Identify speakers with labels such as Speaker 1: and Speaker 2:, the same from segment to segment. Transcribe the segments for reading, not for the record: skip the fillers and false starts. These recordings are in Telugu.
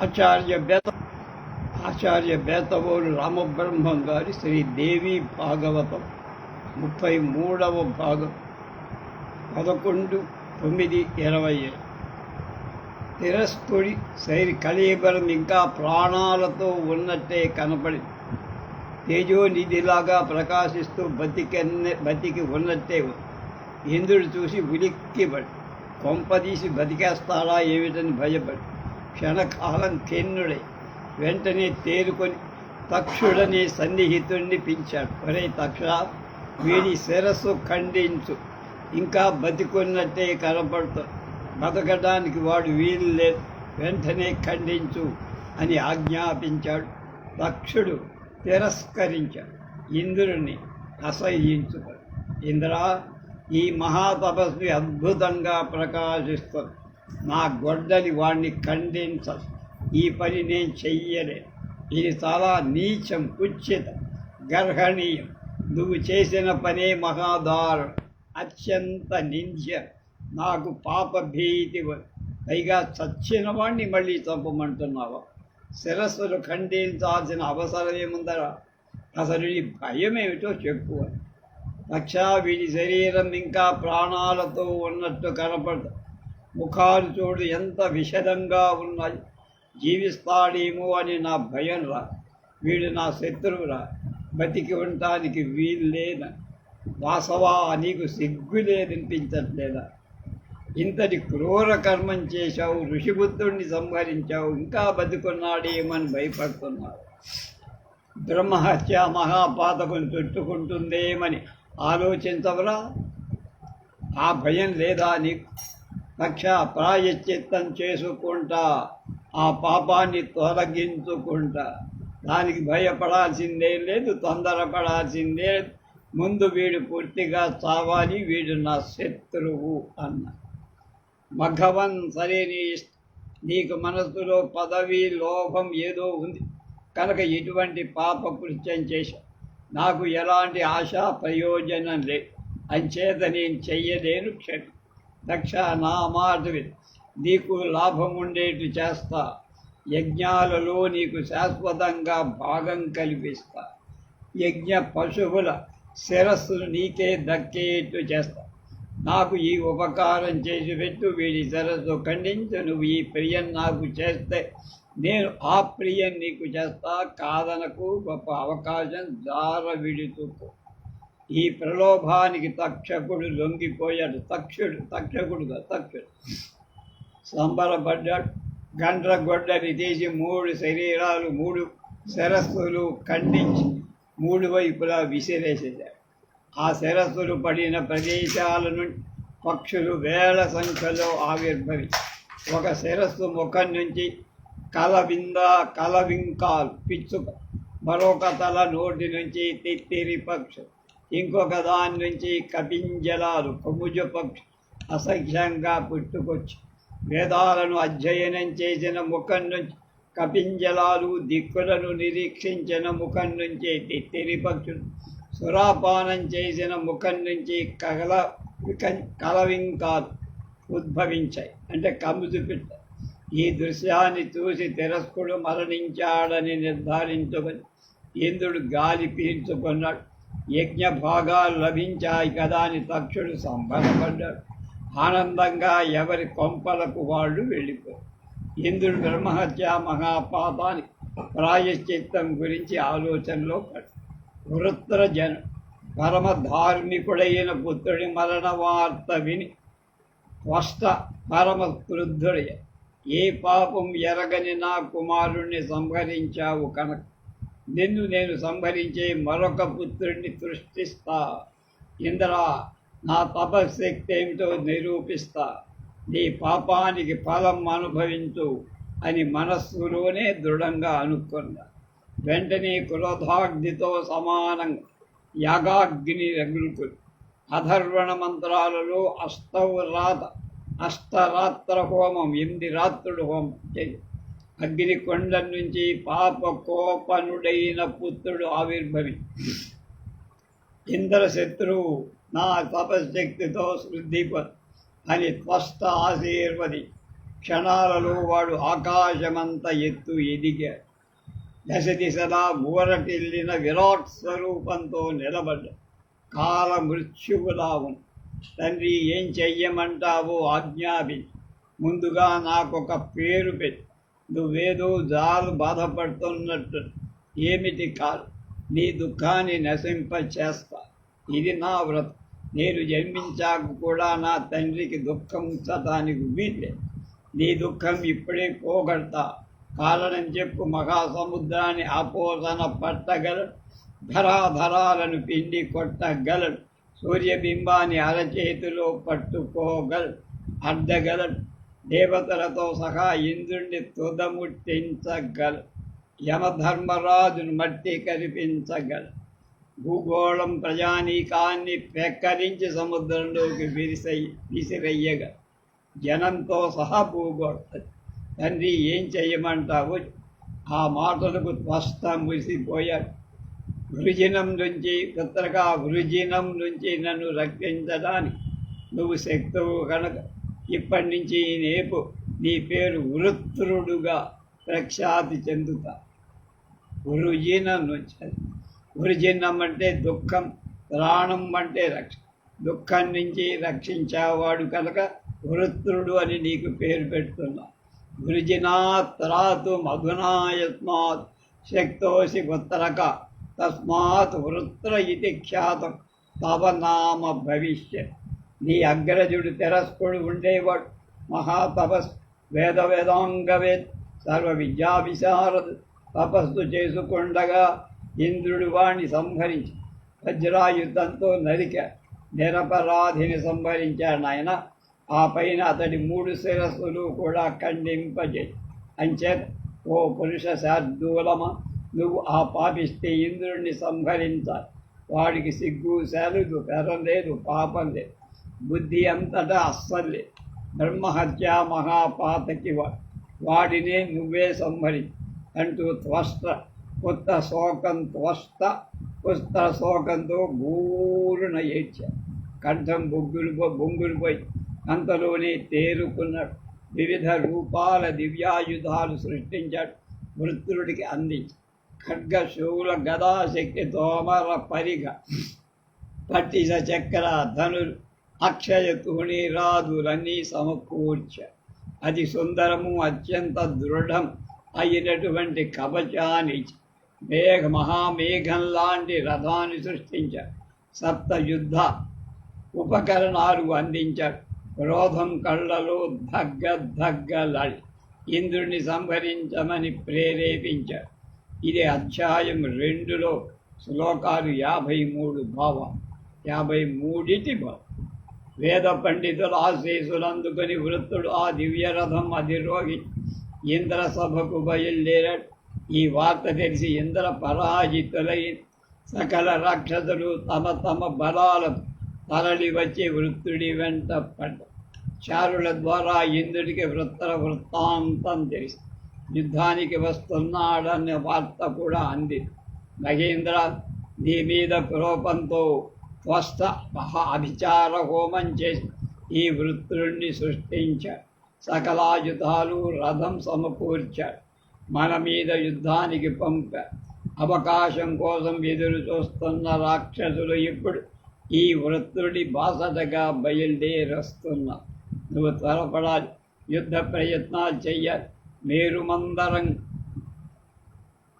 Speaker 1: ఆచార్య బేత ఆచార్య బేతవోలు రామబ్రహ్మం గారి శ్రీదేవి భాగవతం 33వ భాగం 11/9/20. తిరస్కుడి శైలి కళీబరం ఇంకా ప్రాణాలతో ఉన్నట్టే కనపడి తేజోనిధిలాగా ప్రకాశిస్తూ బతికి ఉన్నట్టే ఉంది. ఇంద్రుడు చూసి ఉలిక్కిపడి కొంపదీసి బతికేస్తాడా ఏమిటని భయపడి క్షణకాలం ఖిన్నుడై వెంటనే తేరుకొని తక్షుడనే సన్నిహితుడిని పిలిచాడు. ఒరే తక్ష, వీడి శిరస్సు ఖండించు, ఇంకా బతికున్నట్టే కనపడుతుంది, బతకడానికి వాడు వీలు లేదు, వెంటనే ఖండించు అని ఆజ్ఞాపించాడు. తక్షుడు తిరస్కరించాడు, ఇంద్రుని అసహ్యించుతాడు. ఇంద్రా, ఈ మహాతపస్వి అద్భుతంగా ప్రకాశిస్తుంది, నా గొడ్డలి వాణ్ణి ఖండించదు, ఈ పని నేను చెయ్యలే, ఇది చాలా నీచం, కుచ్చితం, గర్హణీయం, నువ్వు చేసిన పనే మహాదారుణం, అత్యంత నింద్య, నాకు పాప భీతి, పైగా చచ్చిన వాణ్ణి మళ్ళీ చంపమంటున్నావా? శిరస్సులు ఖండించాల్సిన అవసరం ఏముందరా? అసలు నీ భయం ఏమిటో చెప్పు. రక్షా, వీడి శరీరం ఇంకా ప్రాణాలతో ఉన్నట్టు కనపడదు, ముఖాలు చూడు ఎంత విషదంగా ఉన్నాయి, జీవిస్తాడేమో అని నా భయం రా. వీడు నా శత్రువురా, బతికి ఉండటానికి వీలు లేన. వాసవా, నీకు సిగ్గు లేదనిపించట్లేదా? ఇంతటి క్రూర కర్మం చేశావు, ఋషిబుద్ధుడిని సంహరించావు, ఇంకా బతికున్నాడేమని భయపడుతున్నావు. బ్రహ్మహత్య మహాపాతకం చుట్టుకుంటుందేమని ఆలోచించవరా? ఆ భయం లేదా నీకు? రక్ష, ప్రాయశ్చిత్తం చేసుకుంటా, ఆ పాపాన్ని తొలగించుకుంటా, దానికి భయపడాల్సిందే లేదు, తొందరపడాల్సిందే. ముందు వీడు పూర్తిగా చావాలి, వీడు నా శత్రువు అన్న. మఘవన్, సరే, నీకు మనసులో పదవి లోభం ఏదో ఉంది కనుక ఇటువంటి పాప కృత్యం చేశావు. నాకు ఎలాంటి ఆశా ప్రయోజనం లేదు, అంచేత నేను చెయ్యలేను, క్షమి. దక్ష, నా మాట విను, నీకు లాభం ఉండేట్టు చేస్తా. యజ్ఞాలలో నీకు శాశ్వతంగా భాగం కల్పిస్తా. యజ్ఞ పశువుల శిరస్సును నీకే దక్కేట్టు చేస్తా. నాకు ఈ ఉపకారం చేసి పెట్టు, వీడి శిరస్సు ఖండించు. నువ్వు ఈ ప్రియం నాకు చేస్తే నేను ఆ ప్రియం నీకు చేస్తా. కాదనకు, గొప్ప అవకాశం జార విడుతుకు. ఈ ప్రలోభానికి తక్షకుడు లొంగిపోయాడు. తక్షకుడు సంబరపడ్డాడు. గండ్ర గొడ్డని తీసి 3 శరీరాలు, 3 శిరస్సులు ఖండించి 3 వైపులా విసిరేసేశాడు. ఆ శిరస్సులు పడిన ప్రదేశాల నుండి పక్షులు వేల సంఖ్యలో ఆవిర్భవించి, ఒక శిరస్సు ముఖం నుంచి కలవింకాలు, పిచ్చుక, మరొక తల నోటి నుంచి తిత్తిరి పక్షు, ఇంకొక దాని నుంచి కపింజలాలు, కొముజ పక్షు అసఖ్యంగా పుట్టుకొచ్చి, వేదాలను అధ్యయనం చేసిన ముఖం నుంచి కపింజలాలు, దిక్కులను నిరీక్షించిన ముఖం నుంచి తిత్తిరి పక్షులు, సురాపానం చేసిన ముఖం నుంచి కలవింకాలు ఉద్భవించాయి, అంటే కముజు పిట్ట. ఈ దృశ్యాన్ని చూసి తిరస్కుడు మరణించాడని నిర్ధారించుకొని ఇంద్రుడు గాలి పీల్చుకున్నాడు. యజ్ఞ భాగాలు లభించాయి కదా అని తక్షుడు సంబరపడ్డాడు. ఆనందంగా ఎవరి కొంపలకు వాళ్ళు వెళ్ళిపోయారు. ఇంద్రుడు బ్రహ్మహత్య మహాపాతానికి ప్రాయశ్చిత్తం గురించి ఆలోచనలో పడ్డాడు. వృత్రజను పరమ ధార్మికుడైన పుత్రుడి మరణ వార్త విని త్వష్ట పరమ క్రుద్ధుడయ్య. ఏ పాపం ఎరగని నా కుమారుణ్ణి సంహరించావు కనుక నిన్ను నేను సంహరించే మరొక పుత్రుడిని సృష్టిస్తా. ఇంద్రా, నా తపశక్తి ఏమిటో నిరూపిస్తా, నీ పాపానికి ఫలం అనుభవించు అని మనస్సులోనే దృఢంగా అనుకున్నా. వెంటనే క్రోధాగ్నితో సమానంగా యాగాగ్ని రగులుకుని అధర్వణ మంత్రాలలో అష్టరాత్ర హోమం, 8 రాత్రుడు హోమం చేయి. అగ్నికొండ నుంచి పాప కోపనుడైన పుత్రుడు ఆవిర్భవి. ఇంద్రశత్రువు నా తపశక్తితో శుద్ధిప అని త్వష్ట ఆశీర్వది. క్షణాలలో వాడు ఆకాశమంత ఎత్తు ఎదిగాడు. దశ దిశలా ఊరటిల్లిన విరాట్ స్వరూపంతో నిలబడ్డాడు. కాల మృత్యువులా ఉంది. తండ్రి, ఏం చెయ్యమంటావో ఆజ్ఞాపించు. ముందుగా నాకొక పేరు పెట్టి. నువ్వేదో జాలు బాధపడుతున్నట్టు ఏమిటి కాదు. నీ దుఃఖాన్ని నశింప చేస్తా. ఇది నా వ్రతం. నేను జన్మించాక కూడా నా తండ్రికి దుఃఖం ఉంచటానికి వీల్లేదు. నీ దుఃఖం ఇప్పుడే పోగొడతా. కారణం చెప్పు. మహాసముద్రాన్ని ఆపోసన పట్టగలడు. ధరాధరాలను పిండి కొట్టగలడు. సూర్యబింబాన్ని అరచేతిలో పట్టుకోగలడు. అడ్డగలడు. దేవతలతో సహా ఇంద్రుణ్ణి తుదముట్టించగలడు. యమధర్మరాజును మట్టి కరిపించగలడు. భూగోళం ప్రజానీకాన్ని పెక్కరించి సముద్రంలోకి విసిరయ్యగలడు. జనంతో సహా భూగోళం. తండ్రి, ఏం చెయ్యమంటావు? ఆ మాటలకు త్వష్ట మురిసిపోయాడు. వృజినం నుంచి నన్ను రక్షించడానికి నువ్వు శక్తువు కనుక ఇప్పటి నుంచి నేపు నీ పేరు వృత్రుడుగా ప్రఖ్యాతి చెందుతా. వృజినం నుంచి. వృజినం అంటే దుఃఖం, ప్రాణం అంటే రక్ష. దుఃఖం నుంచి రక్షించేవాడు కనుక వృత్రుడు అని నీకు పేరు పెడుతున్నా. వృజినాత్ త్రాతు మధునాయస్మాత్ శక్తోసి పుత్రక తస్మాత్ వృత్ర ఇది ఖ్యాతం తవ నామ భవిష్యత్. నీ అగ్రజుడు తెరస్కుడు ఉండేవాడు. మహాతపస్, వేదాంగవేద్, సర్వ విద్యా విశారదు. తపస్సు చేసుకుండగా ఇంద్రుడు వాణ్ణి సంహరించి వజ్రాయుద్ధంతో నరికాడు. నిరపరాధిని సంహరించాడు ఆయన. ఆ పైన అతడి 3 శిరస్సులు కూడా ఖండింపజేయి. అంచేత, ఓ పురుష శార్దూలమ, నువ్వు ఆ పాపిస్తే ఇంద్రుడిని సంహరించాలి. వాడికి సిగ్గు శాలుదు, పెరం లేదు, పాపం లేదు, బుద్ధి అంతటా అస్సలు లేదు. బ్రహ్మహత్య మహాపాతకి వాడినే నువ్వే సంహరించి అంటూ త్వష్ట పుత్ర శోకంతో బూరున ఏడ్చాడు. కంఠం బొంగురుపోయి అంతలోనే తేరుకున్నాడు. వివిధ రూపాల దివ్యాయుధాలు సృష్టించాడు. వృత్రుడికి అందించి ఖడ్గ, శూల, గదా, శక్తి, తోమర, పరిగ, పట్టిస, చక్ర, ధనులు, అక్షయ తూణీరాదులన్నీ సమకూర్చాడు. అది సుందరము, అత్యంత దృఢం అయినటువంటి కవచాన్ని మహామేఘం లాంటి రథాన్ని సృష్టించాడు. 7 యుద్ధ ఉపకరణాలు అందించాడు. క్రోధం కళ్ళలో దగ్గలాడి ఇంద్రుని సంహరించమని ప్రేరేపించాడు. ఇది అధ్యాయం 2లో శ్లోకాలు 53 భావం. 53 భావం. వేద పండితుల ఆశీస్సులు అందుకుని వృత్తుడు ఆ దివ్యరథం అధిరోగి ఇంద్ర సభకు బయలుదేరాడు. ఈ వార్త తెలిసి ఇంద్ర పరాజితులై సకల రాక్షసులు తమ బలాలను తరలి వచ్చి వృత్తుడి వెంట పడ్డారు. చారుల ద్వారా ఇంద్రుడికి వృత్తాంతం తెలిసి యుద్ధానికి వస్తున్నాడనే వార్త కూడా అందింది. మహేంద్ర, నీ మీద కోపంతో త్వష్ట అభిచార హోమం చేసి ఈ వృత్రుణ్ణి సృష్టించాడు. సకలాయుధాలు రథం సమకూర్చాడు. మన మీద యుద్ధానికి పంపాడు. అవకాశం కోసం ఎదురు చూస్తున్న రాక్షసులు ఇప్పుడు ఈ వృత్రుడి బాసటగా బయలుదేరొస్తున్నారు. నువ్వు త్వరపడాలి. యుద్ధ ప్రయత్నాలు చెయ్యాలి. మేరుమందరం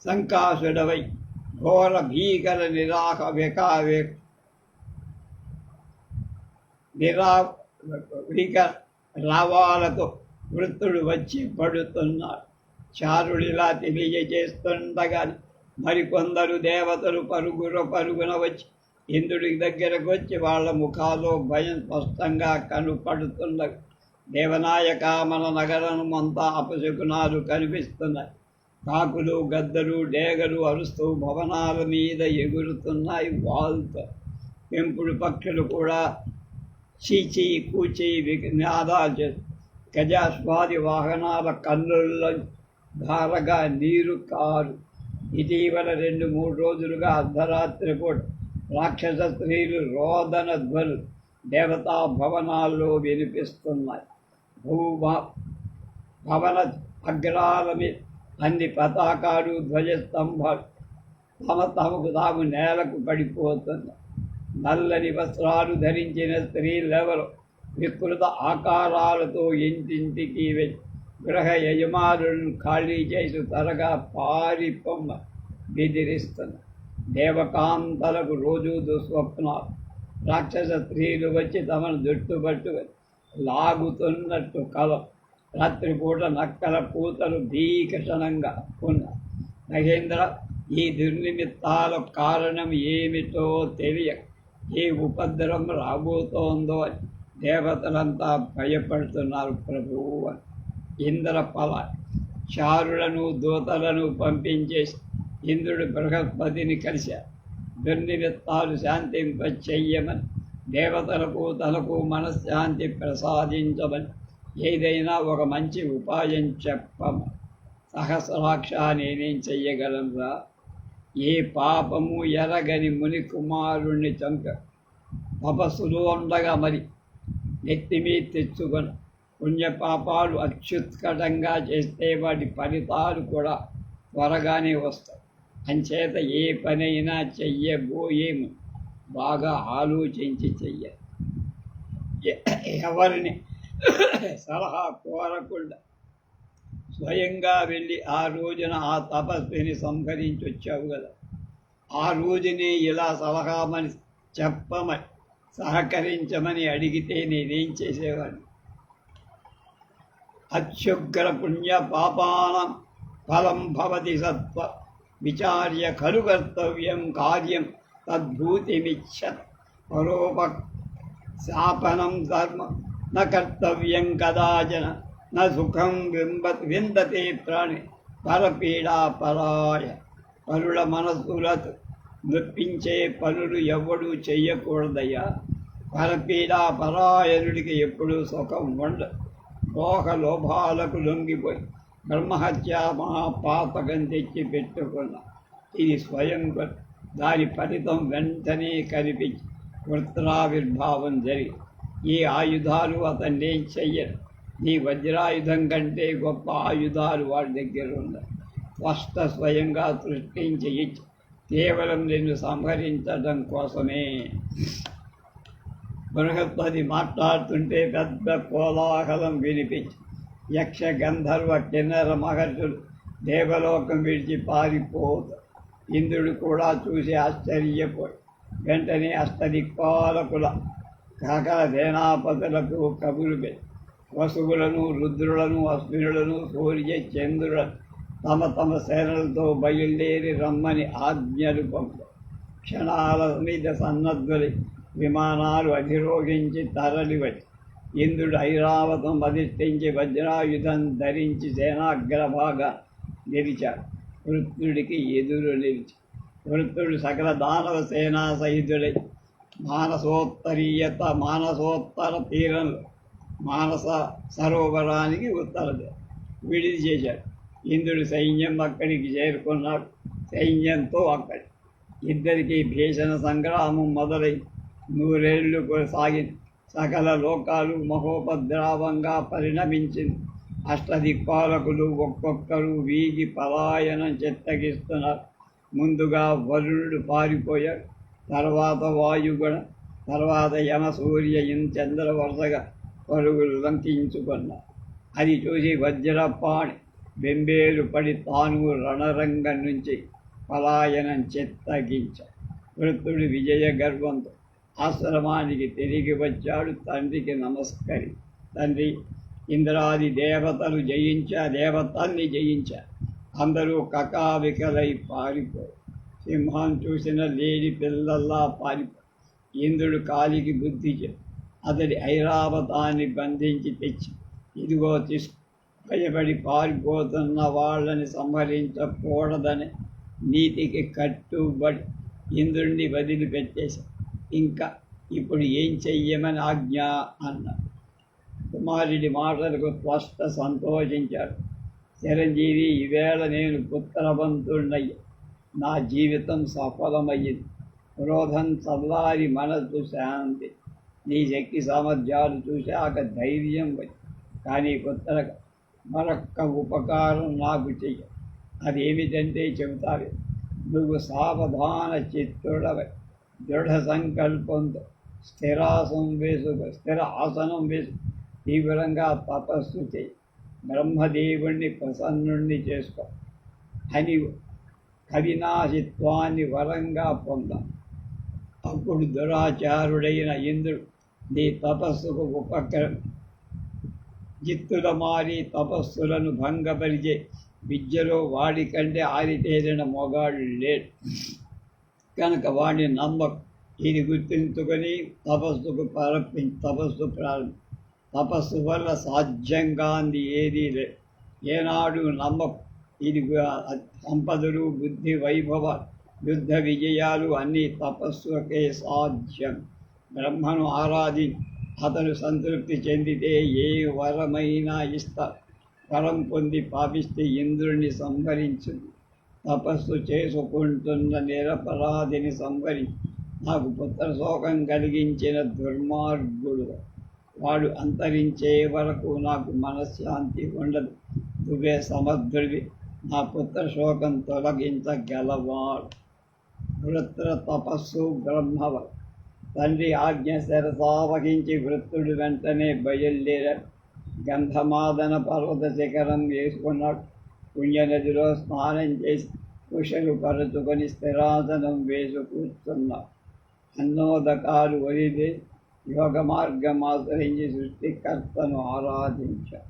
Speaker 1: సంకాసుడవై ఘోర భీకర రావాలతో వృత్తుడు వచ్చి పడుతున్నాడు. చారుడిలా తెలియజేస్తుండగా మరికొందరు దేవతలు పరుగున వచ్చి ఇంద్రుడి దగ్గరకు వచ్చి వాళ్ళ ముఖాల్లో భయం స్పష్టంగా కనపడుతున్నది. దేవనాయక, మన నగరం అంతా అపశకునాలు కనిపిస్తున్నాయి. కాకులు, గద్దలు, డేగలు అరుస్తూ భవనాల మీద ఎగురుతున్నాయి వాల్తో. పెంపుడు పక్షులు కూడా చీచీ కూచి నినాదాలు చేస్తూ గజాస్వాది వాహనాల కన్నుల్లో ధారగా నీరు కారు. ఇటీవల 2-3 రోజులుగా అర్ధరాత్రి పూట రాక్షస స్త్రీలు రోదన ధ్వనులు దేవతా భవనాల్లో వినిపిస్తున్నాయి. భవన అగ్రాల మీద అన్ని పతాకాలు ధ్వజస్తంభాలు తమకు తాము నేలకు పడిపోతున్నారు. నల్లని వస్త్రాలు ధరించిన స్త్రీలెవరు వికృత ఆకారాలతో ఇంటింటికి వెళ్ళి గృహ యజమానులను ఖాళీ చేసి త్వరగా పారిపోమ్మ బెదిరిస్తున్నారు. దేవకాంతలకు రోజు దుస్వప్నాలు. రాక్షస స్త్రీలు వచ్చి తమను జుట్టుబట్టుకొని లాగుతున్నట్టు కలం. రాత్రిపూట నక్కల పూతలు భీకషణంగా ఉన్నాయి. మహేంద్ర, ఈ దుర్నిమిత్తాలకు కారణం ఏమిటో తెలియక ఏ ఉపద్రవం రాబోతోందో అని దేవతలంతా భయపడుతున్నారు ప్రభువు అని. ఇంద్రపల చారులను దూతలను పంపించేసి ఇంద్రుడు బృహస్పతిని కలిశారు. దుర్నిమిత్తాలు శాంతింప చెయ్యమని, దేవతలకు తనకు మనశ్శాంతి ప్రసాదించమని, ఏదైనా ఒక మంచి ఉపాయం చెప్పమని. సహస్రాక్ష, నేనేం చెయ్యగలనురా? ఏ పాపము ఎరగని ముని కుమారుణ్ణి చంప తపస్సులో ఉండగా మరి నెత్తిమీ తెచ్చుకొని పుణ్యపాపాలు అత్యుత్కటంగా చేస్తే వాటి ఫలితాలు కూడా త్వరగానే వస్తాయి. అంచేత ఏ పనైనా చెయ్యబోయేము బాగా ఆలోచించి చెయ్యాలి. ఎవరిని సలహా కోరకుండా స్వయంగా వెళ్ళి ఆ రోజున ఆ తపస్విని సంహరించి వచ్చావు కదా, ఆ రోజునే ఇలా సలహామని చెప్పమని సహకరించమని అడిగితే నేనేం చేసేవాడిని? అత్యుగ్ర పుణ్య పాపానం ఫలం భవతి సత్వ విచార్య ఖలు కర్తవ్యం కార్యం తద్భూతిమిచ్చత్ పరోపశాపనం ధర్మ న కర్తవ్యం కదాచన న సుఖం విందతే ప్రాణి పరపీడా పరాయ. పరుల మనస్సులతో నొప్పించే పనులు ఎవడూ చెయ్యకూడదయ్యా. పరపీడా పరాయణుడికి ఎప్పుడూ సుఖం ఉండదు. మోహ లోభాలకు లొంగిపోయి బ్రహ్మహత్య మహాపాతకం తెచ్చి పెట్టుకున్న ఇది స్వయం దాని ఫలితం వెంటనే కనిపించి వృత్రావిర్భావం జరిగి ఈ ఆయుధాలు అతన్నేం చెయ్యరు. నీ వజ్రాయుధం కంటే గొప్ప ఆయుధాలు వాడి దగ్గర ఉన్నాయి. స్పష్ట స్వయంగా సృష్టించి ఇచ్చి కేవలం నిన్ను సంహరించడం కోసమే. బృహస్పతి మాట్లాడుతుంటే పెద్ద కోలాహలం వినిపించి యక్ష గంధర్వ కిన్నర మహర్షులు దేవలోకం విడిచి పారిపోతారు. ఇంద్రుడు కూడా చూసి ఆశ్చర్యపోయి వెంటనే అష్టదిక్పాలకుల సకల సేనాపతులకు కబురు పెట్టి వసువులను, రుద్రులను, అశ్వినులను, సూర్య చంద్రులను తమ తమ సేనలతో బయలుదేరి రమ్మని ఆజ్ఞలు పంపారు. క్షణాల మీద సన్నద్ధులై విమానాలు అధిరోహించి తరలివచ్చి ఇంద్రుడు ఐరావతం అధిష్ఠించి వజ్రాయుధం ధరించి సేనాగ్రభాగా నిలిచాడు. వృత్తుడికి ఎదురు నిలిచి వృత్తుడు సకల దానవ సేనా సహితుడై మానసోత్తర తీరంలో మానస సరోవరానికి ఉత్తరది విడిది చేశాడు. ఇంద్రుడి సైన్యం అక్కడికి చేరుకున్నాడు. సైన్యంతో అక్కడి ఇద్దరికి భీషణ సంగ్రామం మొదలై 100 ఏళ్ళు సాగింది. సకల లోకాలు మహోపద్రావంగా పరిణమించింది. అష్టదిక్పాలకులు ఒక్కొక్కరు వీగి పలాయనం చిత్తగిస్తున్నారు. ముందుగా వరుణుడు పారిపోయాడు. తర్వాత వాయుగుణ, తర్వాత యమ, సూర్య, చంద్ర వరుసగా పరుగులు లంకించుకున్నారు. అది చూసి వజ్రపాణి బెంబేలు పడి తాను రణరంగం నుంచి పలాయనం చిత్తగించాడు. వృత్తుడు విజయ గర్వంతో ఆశ్రమానికి తిరిగి వచ్చాడు. తండ్రికి నమస్కరి, తండ్రి, ఇంద్రాది దేవతలు దేవతల్ని జయించారు. అందరూ కకావికలై పారిపోయి సింహం చూసిన లేడి పిల్లల్లా పారిపోయి ఇంద్రుడు కాలికి బుద్ధి చెప్పి అతడి ఐరావతాన్ని బంధించి తెచ్చి ఇదిగో భయపడి పారిపోతున్న వాళ్ళని సంహరించకూడదని నీతికి కట్టుబడి ఇంద్రుణ్ణి వదిలిపెట్టేశారు. ఇంకా ఇప్పుడు ఏం చెయ్యమని ఆజ్ఞ అన్నాడు. కుమారుడి మాటలకు స్పష్ట సంతోషించాడు. చిరంజీవి, ఈవేళ నేను పుత్రవంతుడయ్యా. నా జీవితం సఫలమయ్యింది. క్రోధం చల్లారి మనసు శాంతి. నీ శక్తి సామర్థ్యాలు చూశాక ధైర్యం వచ్చి కానీ పుత్రక మరొక్క ఉపకారం నాకు చెయ్యి. అదేమిటంటే చెబుతారు. నువ్వు సావధాన చిత్తుడవై దృఢ సంకల్పంతో స్థిర ఆసనం వేసు తీవ్రంగా తపస్సు చేయి. బ్రహ్మదేవుణ్ణి ప్రసన్నుణ్ణి చేసుకో అని కవినాశిత్వాన్ని వరంగా పొంద. అప్పుడు దురాచారుడైన ఇంద్రుడు నీ తపస్సుకు జిత్తుల మారి తపస్సులను భంగపరిచే విద్యలో వాడి కంటే ఆరితేరిన మొగాడు లేడు కనుక వాడిని నమ్మకు. ఇది గుర్తుంచుకొని తపస్సు వల్ల సాధ్యంగాంది ఏదీ లేదు. ఏనాడు నమ్మకు. ఇది సంపదలు, బుద్ధి, వైభవ, యుద్ధ విజయాలు అన్నీ తపస్సుకే సాధ్యం. బ్రహ్మను ఆరాధి అతను సంతృప్తి చెందితే ఏ వరమైనా ఇస్తారు. వరం పొంది పాపిస్తే ఇంద్రుణ్ణి సంహరించింది. తపస్సు చేసుకుంటున్న నిరపరాధిని సంహరించి నాకు పుత్ర శోకం కలిగించిన దుర్మార్గుడు వాడు అంతరించే వరకు నాకు మనశ్శాంతి ఉండదు. నువ్వే సమర్థుడివి, నా పుత్ర శోకం తొలగించగలవాడు. వృత్ర తపస్సు బ్రహ్మవ. తండ్రి ఆజ్ఞ శిరసావహించి వృత్తుడు వెంటనే బయలుదేరాడు. గంధమాదన పర్వత శిఖరం వేసుకున్నాడు. పుణ్యనదిలో స్నానం చేసి కుశలు పరుచుకొని స్థిరాసనం వేసి కూర్చున్నాడు. అన్నోదకాలు వదిలి యోగ మార్గం ఆశ్రయించి సృష్టికర్తను ఆరాధించాడు.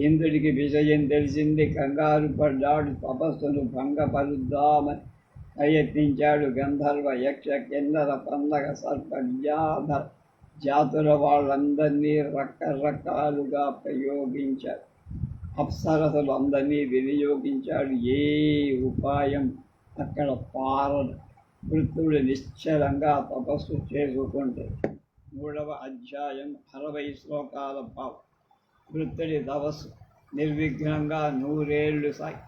Speaker 1: ఇంద్రుడికి విషయం తెలిసింది. కంగారు పడ్డాడు. తపస్సును భంగపరుద్దామని ప్రయత్నించాడు. గంధర్వ, యక్ష, కిన్నర, పందగ, సర్ప, విద్యాధర జాతుల వాళ్ళందరినీ రకరకాలుగా ప్రయోగించాడు. అప్సరసలు అందరినీ వినియోగించాడు. ఏ ఉపాయం అక్కడ పారడు. వృత్తుడు నిశ్చలంగా తపస్సు చేసుకుంటే 3వ అధ్యాయం 60 శ్లోకాల భావం. వృత్తుడి తపస్సు నిర్విఘ్నంగా 100 ఏళ్ళు సాగి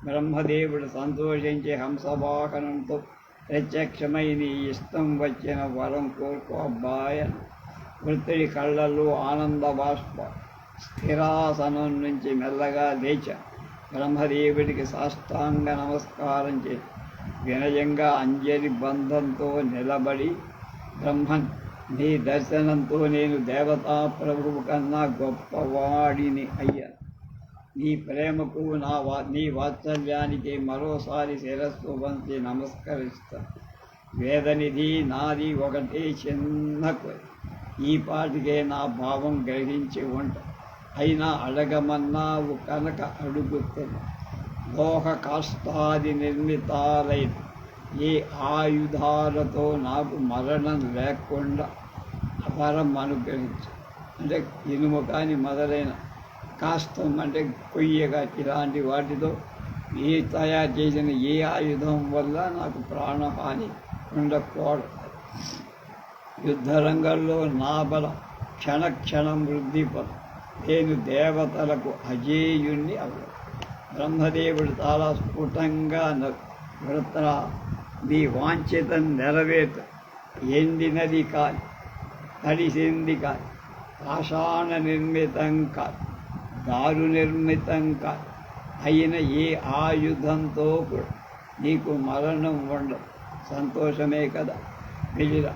Speaker 1: బ్రహ్మదేవుడు సంతోషించి హంసవాహనంతో ప్రత్యక్షమై నీ ఇష్టం వచ్చిన వరం కోరుకో అబ్బాయి. వృత్తుడి కళ్ళల్లో ఆనంద బాష్ప. స్థిరాసనం నుంచి మెల్లగా లేచా బ్రహ్మదేవుడికి సాష్టాంగ నమస్కారం చేసి వినయంగా అంజలి బంధంతో నిలబడి, బ్రహ్మన్, నీ దర్శనంతో నేను దేవతా ప్రభువు కన్నా గొప్పవాడిని అయ్యాను. నీ ప్రేమకు నీ వాత్సల్యానికి మరోసారి శిరస్సు వంచి నమస్కరిస్తాను. వేదనిధి నాది ఒకటే చిన్న కోరిక. ఈ పాటికే నా భావం గ్రహించి ఉంటా. అయినా అడగమన్నావు కనుక అడుగుతున్నా. లోహ కాష్టాది నిర్మితాలైన ఏ ఆయుధాలతో నాకు మరణం లేకుండా వరం అనుగ్రహించు. అంటే ఇనుము కానీ మొదలైన కాష్టం అంటే కొయ్యగా ఇలాంటి వాటితో తయారు చేసిన ఏ ఆయుధం వల్ల నాకు ప్రాణహాని ఉండకూడదు. యుద్ధరంగంలో నా బలం క్షణక్షణం వృద్ధిపడు. నేను దేవతలకు అజేయుణ్ణి అవ్వను. బ్రహ్మదేవుడు చాలా స్ఫుటంగా వృత్ర, నీ వాంఛితం నెరవేర్చు. ఎండినది కాదు, తడిసింది కాదు, పాషాణ నిర్మితం కాదు, దారు నిర్మితం కాదు అయిన ఏ ఆయుధంతో కూడా నీకు మరణం ఉండదు. సంతోషమే కదా, వెళ్ళిరా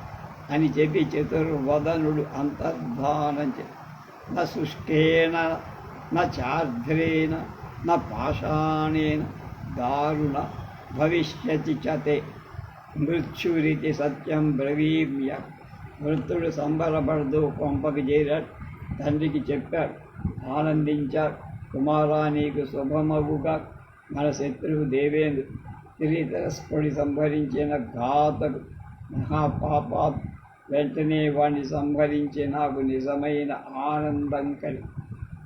Speaker 1: అని చెప్పి చతుర్వదనుడు అంతర్ధానం చేసి నా శుష్కేన నా చార్ధ్రేణ నా పాషాణేన దారుణ భవిష్యతి చతే మృత్యురితి సత్యం బ్రవీమ్య. వృత్తుడు సంబరపడుతూ కొంపకి చేరాడు. తండ్రికి చెప్పాడు. ఆనందించాడు. కుమారా, నీకు శుభమవుగా. మన శత్రువు దేవేంద్రు తిరితరస్కుడి సంహరించిన ఘాతకు మహాపాపా. వెంటనే వాణ్ణి సంహరించి నాకు నిజమైన ఆనందం కలిగి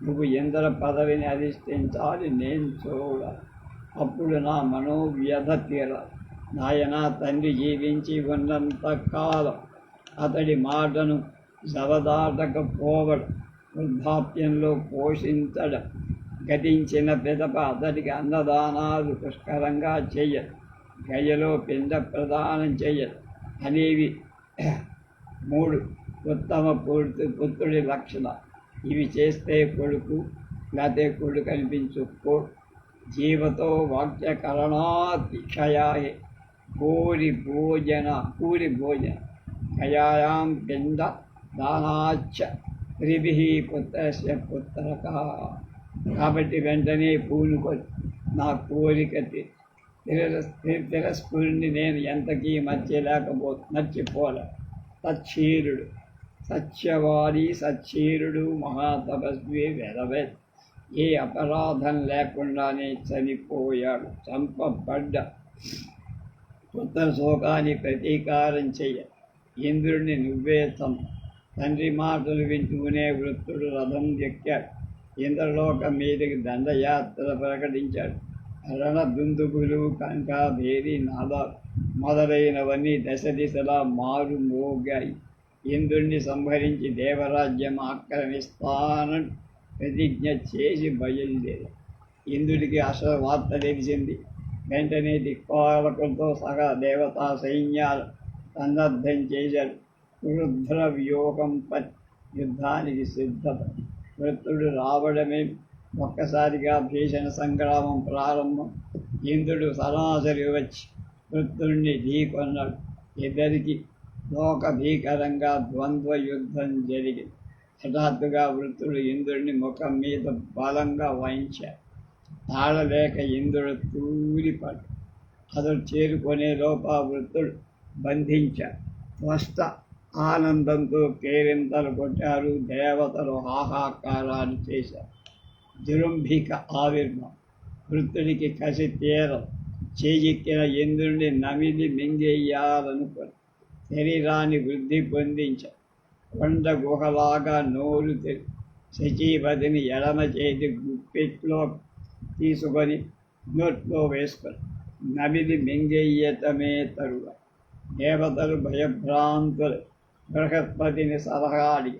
Speaker 1: నువ్వు ఇంద్ర పదవిని అధిష్ఠించాలి. నేను చూడాలి. అప్పుడు నా మనోవ్యధ తీరాలి. నాయన, తండ్రి జీవించి ఉన్నంత కాలం అతడి మాటను జవదాటకపోవడం, వృద్ధాప్యంలో పోషించడం, గతించిన పిదప అతడికి అన్నదానాలు పుష్కరంగా చెయ్యదు, గయలో పిండ ప్రదానం చెయ్యదు అనేవి 3 ఉత్తమ పుత్రుడి లక్షణాలు. ఇవి చేస్తే కొడుకు లేకపోతే కుళ్ళు కనిపించుకో. జీవతో వాక్యకరణాతిక్షయాయే పూరి భోజన కయాయాం పిండ దానాచ్చ త్రిభిః పుత్రస్య పుత్రక. కాబట్టి వెంటనే పూనుకొని నా కోరిక తిరస్ఫురిని నేను ఎంతకీ మర్చిపోలే. సచ్చీరుడు సత్యవాది సచ్చీరుడు మహాతపస్వి వెదవేత్ ఏ అపరాధం లేకుండానే చనిపోయాడు. చంపబడ్డ పుత్ర శోకాన్ని ప్రతీకారం చెయ్య. ఇంద్రుడిని నువ్వే తండ్రి మాటలు వింటూనే వృత్తుడు రథం ఎక్కాడు. ఇంద్రలోకం మీదకి దండయాత్ర ప్రకటించాడు. రణదుందుబులు కంక భేరి నాదాలు మొదలైనవన్నీ దశ దిశలా మారుమోగాయి. ఇంద్రుణ్ణి సంహరించి దేవరాజ్యం ఆక్రమిస్తానని ప్రతిజ్ఞ చేసి బయలుదేరి. ఇంద్రుడికి అసలు వార్త తెలిసింది. వెంటనే దిక్పాలకులతో సహా దేవతా సైన్యాలు సన్నద్ధం చేశాడు. రుద్ర వ్యూహం యుద్ధానికి సిద్ధత. వృత్తుడు రావడమే ఒక్కసారిగా భీషణ సంగ్రామం ప్రారంభం. ఇంద్రుడు సరాసరి వచ్చి వృత్తుడిని ఢీకొన్నాడు. ఇద్దరికి లోక భీకరంగా ద్వంద్వ యుద్ధం జరిగింది. హఠాత్తుగా వృత్తుడు ఇంద్రుడిని ముఖం మీద బలంగా వాయించాడు. తాళలేక ఇంద్రుడు తూలిపడు. అతడు చేరుకునే లోప వృత్తుడు బంధించాడు. స్పష్ట ఆనందంతో కేరింతలు కొట్టారు. దేవతలు హాహాకారాలు చేశారు. జృంభిక ఆవిర్భావం. వృత్తుడికి కసి తీరం. చేజిక్కిన ఇంద్రుడిని నమిలి మింగేయాలనుకొని శరీరాన్ని వృద్ధి పొందించారు. కొండ గుహలాగా నోరు తెరి శచీపతిని ఎడమ చేతి గుప్పెట్లో తీసుకొని నోట్లో వేసుకొని నమిలి మింగేయటమే తరువాత దేవతలు భయభ్రాంతులు బృహస్పతిని సలహాడి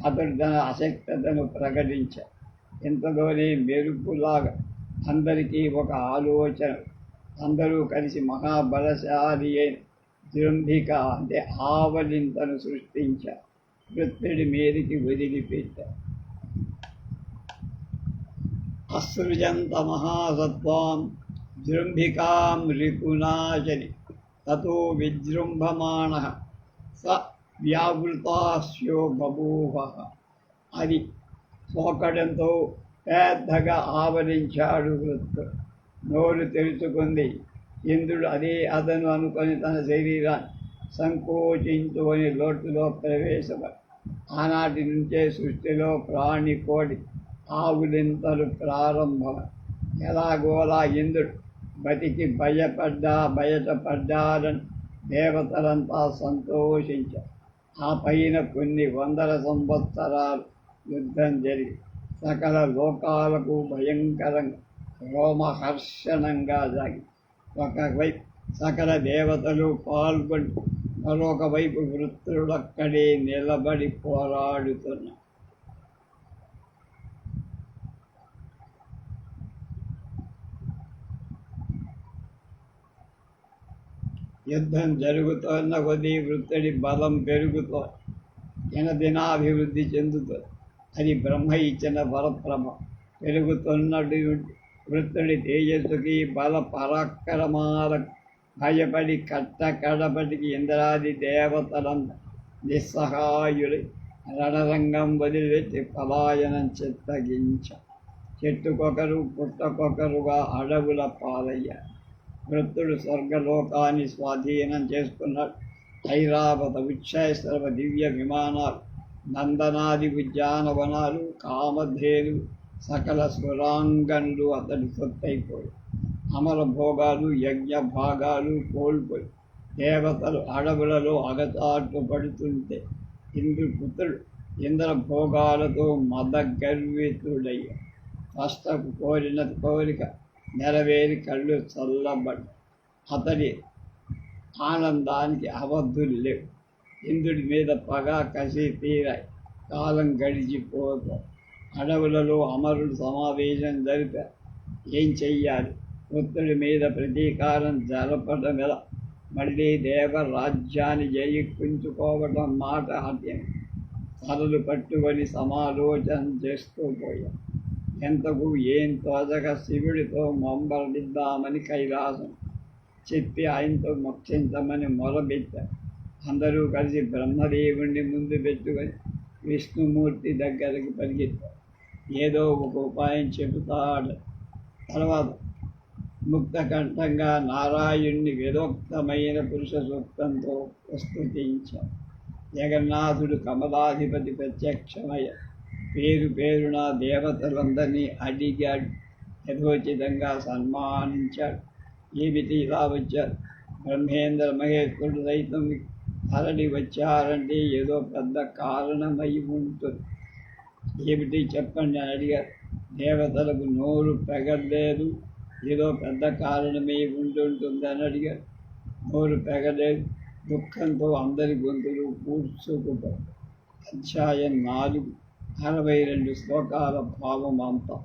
Speaker 1: అతడు తన అశక్తతను ప్రకటించారు. ఇంతలోనే మెరుపులాగా అందరికీ ఒక ఆలోచన. అందరూ కలిసి మహాబలశాలి అయిన జృంభిక అంటే ఆవలింతను సృష్టించారు. వృత్తుడి మీదికి వదిలిపెట్టారు. అసృజంత మహాసత్వాం జృంభికాం రిపునాశని తతో విజృంభమాణః స వ్యావృతాస్యో బభూవ. అది సోకడంతో పెద్దగా ఆవరించాడు వృత్తుడు. నోరు తెరుచుకుంది. ఇంద్రుడు అదే అదను అనుకొని తన శరీరాన్ని సంకోచించుకొని లోటులో ప్రవేశపడి ఆనాటి నుంచే సృష్టిలో ప్రాణి కోడి ఆవులింతలు ప్రారంభమై ఎలాగోలా ఇంద్రుడు బతికి బయటపడ్డారని దేవతలంతా సంతోషించారు. ఆ పైన కొన్ని వందల సంవత్సరాలు యుద్ధం జరిగి సకల లోకాలకు భయంకరంగా రోమహర్షణంగా సాగి ఒకవైపు సకల దేవతలు పాల్గొని మరొక వైపు వృత్తుడక్కడే నిలబడి పోరాడుతున్నారు. యుద్ధం జరుగుతున్న కొద్దీ వృత్తుడి బలం పెరుగుతూ దినాభివృద్ధి చెందుతుంది. అది బ్రహ్మ ఇచ్చిన వరప్రభ. పెరుగుతున్నట్టు వృత్తుడి తేజస్సుకి బల పరాక్రమాలకు భయపడి కడపటికి ఇంద్రాది దేవతలంతా నిస్సహాయులై రణరంగం వదిలిపెట్టి పలాయనం చెట్టుకొకరు పుట్టకొకరుగా అడవుల పాలయ్యారు. వృత్తుడు స్వర్గలోకాన్ని స్వాధీనం చేసుకున్నాడు. ఐరావత ఉచ్ఛైస్రవ దివ్య విమానాలు, నందనాది ఉద్యానవనాలు, కామధేను సకల స్వరాంగనులు అతడి సొత్తైపోయి అమర భోగాలు యజ్ఞ భాగాలు కోల్పోయి దేవతలు అడవులలో అగచాట్లు పడుతుంటే ఇంద్రపుత్రుడు ఇంద్ర భోగాలతో మదగర్వితుడయ్యాడు. కష్టకు కోరిన కోరిక నెరవేరి కళ్ళు చల్లబడ్డ. అతడి ఆనందానికి అవధులు లేవు. ఇంద్రుడి మీద పగ కసి తీరాయి. కాలం గడిచిపోతాం. అడవులలో అమరుడు సమావేశం జరిపారు. ఏం చెయ్యాలి? పుత్రుడి మీద ప్రతీకారం జరపడం ఎలా? మళ్ళీ దేవరాజ్యాన్ని జయించుకోవటం మాట హత్యం. తలలు పట్టుకొని సమాలోచన చేస్తూ పోయాం. ఎంతకు ఏం తోచక శివుడితో మొంబడిద్దామని కైలాసం చెప్పి ఆయనతో మోక్షించమని మొరబెట్టారు. అందరూ కలిసి బ్రహ్మదేవుణ్ణి ముందు పెట్టుకొని విష్ణుమూర్తి దగ్గరికి పరిగెత్తారు. ఏదో ఒక ఉపాయం చెబుతాడు. తర్వాత ముక్తకంఠంగా నారాయణుని వేదోక్తమైన పురుష సూక్తంతో ప్రస్తుతించారు. జగన్నాథుడు కమలాధిపతి ప్రత్యక్షమయ్య పేరు పేరున దేవతలందరినీ అడిగాడు. యథోచితంగా సన్మానించాడు. ఏమిటి ఇలా వచ్చారు? బ్రహ్మేంద్ర మహేశ్వరుడు సైతం తరలి వచ్చారంటే ఏదో పెద్ద కారణమై ఉంటుంది. ఏమిటి చెప్పండి అని అడిగారు. దేవతలకు నోరు పెగలేదు, ఏదో పెద్ద కారణమై ఉంటుందని అడిగారు. నోరు పెగలేదు. దుఃఖంతో అందరి గొంతులు పూడ్చుకుపోయారు. అధ్యాయం 4 62 శ్లోకాల భావం అంతా.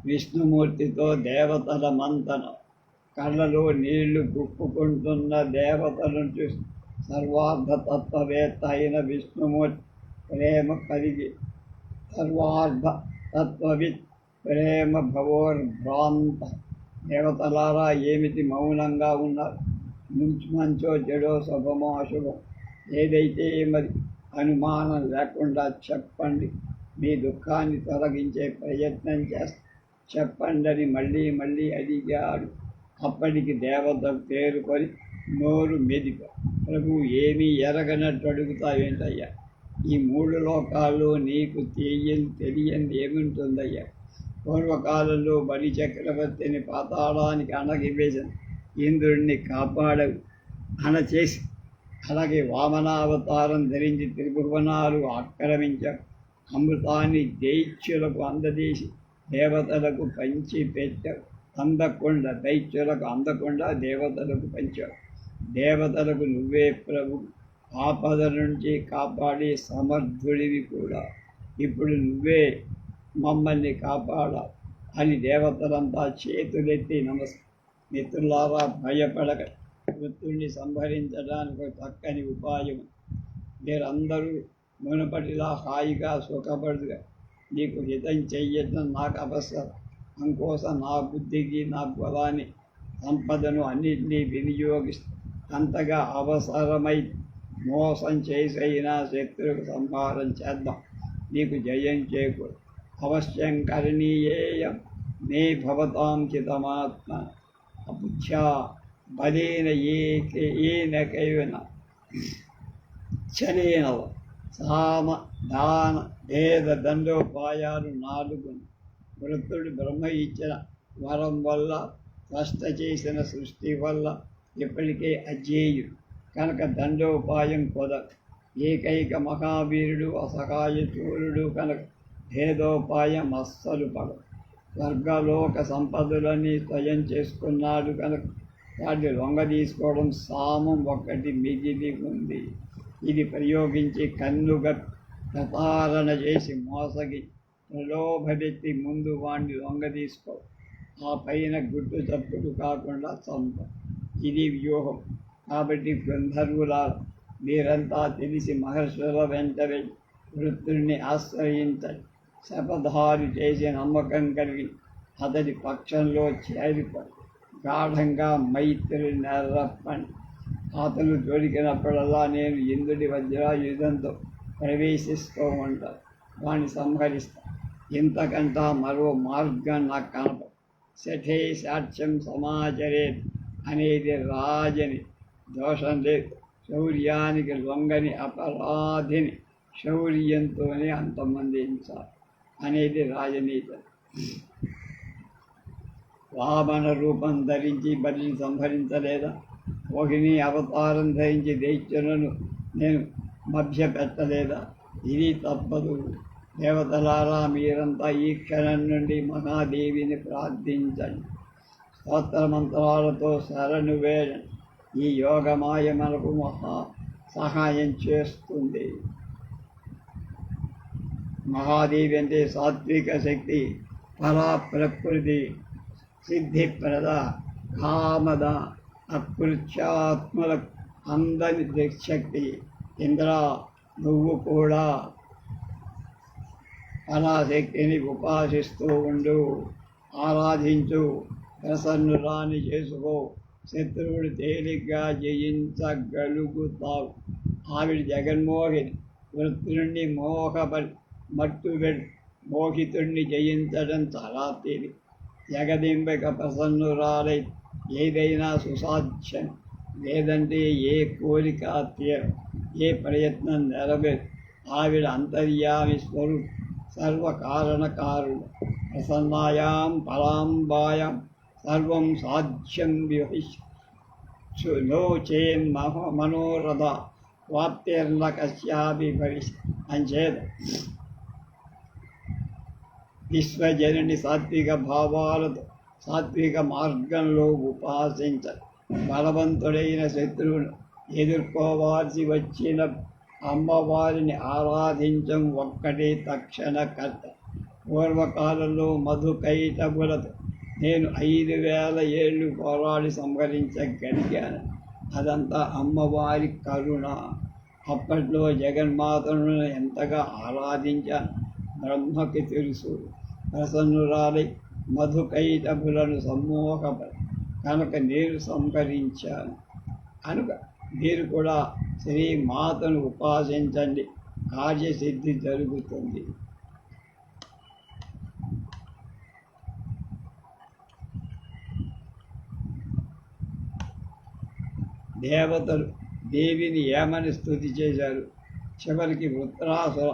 Speaker 1: విష్ణుమూర్తితో దేవతల మంతన. కళ్ళలో నీళ్లు కుప్పుకుంటున్న దేవతలను చూసి సర్వార్థతత్వవేత్త అయిన విష్ణుమూర్తి ప్రేమ కలిగి సర్వార్థతత్వవిత్ ప్రేమ భవోర్భ్రాంత. దేవతలారా ఏమిటి మౌనంగా ఉన్నారు? మంచో చెడో శుభమో అశుభం ఏదైతే మరి అనుమానం లేకుండా చెప్పండి. మీ దుఃఖాన్ని తొలగించే ప్రయత్నం చెప్పండి అని మళ్ళీ మళ్ళీ అడిగాడు. అప్పటికి దేవత తేరుకొని నోరు మెదిప. ప్రభు ఏమీ ఎరగనట్టు అడుగుతావేంటయ్యా? ఈ 3 లోకాల్లో నీకు తెలియని ఏముంటుందయ్యా? పూర్వకాలంలో బలి చక్రవర్తిని పాతాళానికి అణగివేసిన ఇంద్రుడిని కాపాడవు అనచేసి, అలాగే వామనావతారం ధరించి త్రిభువనాలు ఆక్రమించారు. అమృతాన్ని దైత్యులకు అందజేసి దేవతలకు పంచి పెట్టారు. దైత్యులకు అందకుండా దేవతలకు పంచారు. దేవతలకు నువ్వే ప్రభు, ఆపద నుంచి కాపాడే సమర్థుడివి కూడా. ఇప్పుడు నువ్వే మమ్మల్ని కాపాడా అని దేవతలంతా చేతులెత్తి మిత్రులారా, భయపడక వృత్తుడిని సంహరించడానికి ఒక చక్కని ఉపాయం. మీరందరూ మునుపటిలా హాయిగా సుఖపడుగా నీకు హితం చెయ్యటం నాకు అవసరం. అందుకోసం నా బుద్ధికి నా బలాన్ని సంపదను అన్నింటినీ వినియోగిస్తూ అంతగా అవసరమై మోసం చేసైనా శత్రువుకు సంహారం చేద్దాం. నీకు జయం చేకూరు. అవశ్యం కరణీయేయం మే భవతాం చితమాత్మ అబుద్ధ్యా బలేన ఏనకైన చలేన సామ దాన భేద దండోపాయాలు 4. వృత్తుడు బ్రహ్మ ఇచ్చిన వరం వల్ల, స్పష్ట చేసిన సృష్టి వల్ల ఇప్పటికే అజేయుడు కనుక దండోపాయం కుదరదు. ఏకైక మహావీరుడు అసహాయ చూరుడు కనుక భేదోపాయం అస్సలు పడదు. స్వర్గలోక సంపదలన్నీ స్వయం చేసుకున్నాడు కనుక వాటిని లొంగదీసుకోవడం సామం ఒక్కటి మిగిలి ఉంది. ఇది ప్రయోగించి కన్నుగా ప్రతారణ చేసి మోసగి ప్రలోభపెట్టి ముందు వాడిని లొంగదీసుకో. ఆ పైన గుట్టు చప్పుడు కాకుండా చంప. ఇది వ్యూహం. కాబట్టి గంధర్వుల మీరంతా తెలిసి మహర్షుల వెంట వెళ్ళి వృత్తుడిని ఆశ్రయించండి. శపథాలు చేసి నమ్మకం కలిగి అతడి పక్షంలో చేరిపోయి గాఢంగా మైత్రిని నెరపండి. అతను దొరికినప్పుడల్లా నేను ఇంద్రుడి వజ్రాయుధంతో ప్రవేశిస్తూ ఉంటాను. వాడిని సంహరిస్తాను. ఇంతకంటా మరో మార్గం నాకు కనపడు. శఠే సాక్ష్యం సమాచరే అనేది రాజని దోషం లేదు. శౌర్యానికి లొంగని అపరాధిని శౌర్యంతోనే అంతమందించాలి అనేది రాజనీతి. వామన రూపం ధరించి బలిని సంహరించలేదా? మోహిని అవతారం ధరించి దైత్యులను నేను మభ్యపెట్టలేదా? ఇది తప్పదు. దేవతలారా, మీరంతా ఈ క్షణం నుండి మహాదేవిని ప్రార్థించండి. స్తోత్రమంత్రాలతో శరణు వేడండి. ఈ యోగమాయ మనకు సహాయం చేస్తుంది. మహాదేవి అంటే సాత్విక శక్తి, పరా ప్రకృతి, సిద్ధిప్రద, కామద, అకృత్యాత్మల అందని దిక్శక్తి. ఇంద్ర, నువ్వు కూడా పరాశక్తిని ఉపాసిస్తూ ఉండు, ఆరాధించు, ప్రసన్నురాని చేసుకో, శత్రువుడు తేలిగ్గా జయించగలుగుతావు. ఆవిడ జగన్మోహిని, వృత్రుణ్ణి మోహితుణ్ణి జయించడం చాలా తేలిక. జగదింబక ప్రసన్నురాలై ఏదైనా సుసాధ్యం, లేదంటే ఏ కోరిక ఏ ప్రయత్నం నెరవేరు. ఆవిడ అంతర్యామి స్వరూప్, సర్వకారణకారుడు. ప్రసన్నాయాం పరాంబాయాం సర్వం సాధ్యం లోచేన్ మనోరథ వాప్తిర్న కశ్యాపి భవిష్యత్. అంచేత విశ్వజనని సాత్విక భావాలతో సాత్విక మార్గంలో ఉపాసించ బలవంతుడైన శత్రువును ఎదుర్కోవాల్సి వచ్చిన అమ్మవారిని ఆరాధించం ఒక్కటే తక్షణ కర్త. పూర్వకాలంలో మధుకైటబులతో నేను 5000 ఏళ్ళు పోరాడి సంహరించగలిగాను. అదంతా అమ్మవారి కరుణ. అప్పట్లో జగన్మాతను ఎంతగా ఆరాధించాను బ్రహ్మకి తెలుసు. ప్రసన్నురాలై మధుకైటబులను సమ్మోహపడి కనుక నేను సంహరించాను. కనుక మీరు కూడా శ్రీమాతను ఉపాసించండి, కార్యసిద్ధి జరుగుతుంది. దేవతలు దేవిని ఏమని స్తుతి చేశారు? చివరికి వృత్రాసుర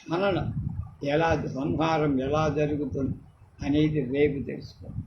Speaker 1: హనన సంహారం ఎలా జరుగుతుంది అనేది రేపు తెలుసుకోండి.